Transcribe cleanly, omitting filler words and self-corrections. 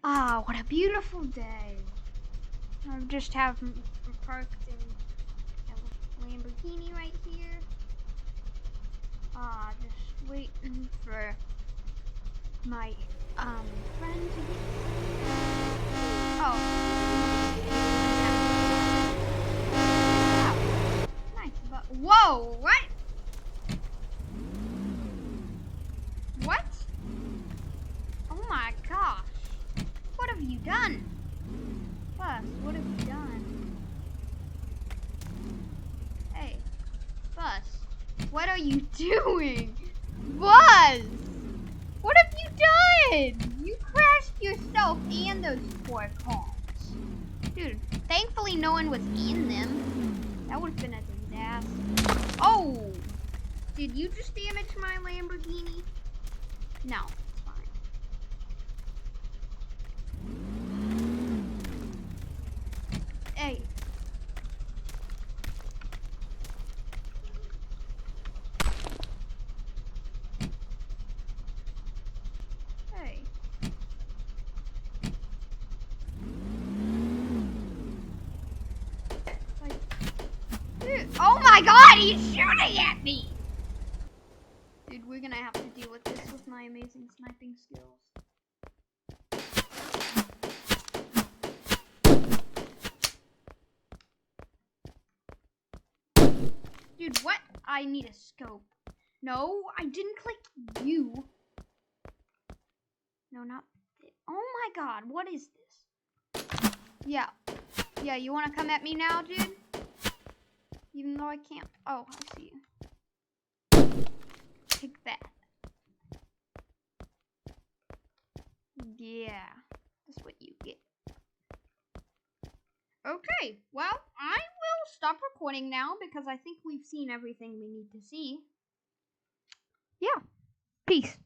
Ah, what a beautiful day. I just have parked in a Lamborghini right here. Just waiting for my friend to get. Oh. Wow. Nice, but whoa, what? What? Oh my gosh. What have you done? Buzz, what have you done? Hey, Buzz, what are you doing? Buzz! What have you done? You crashed yourself and those poor cars. Dude, thankfully no one was in them. That would have been a disaster. Oh! Did you just damage my Lamborghini? No, it's fine. Hey. Hey. Dude, oh my god, he's shooting at me! Dude, we're gonna have to deal with this with my amazing sniping skills. Dude, what? I need a scope. No, I didn't click you. No, not it. Oh my god, what is this? Yeah. Yeah, you wanna come at me now, dude? Even though I can't. Oh, I see you. Take that. Yeah, that's what you get. Okay, well, I will stop recording now because I think we've seen everything we need to see. Yeah, peace.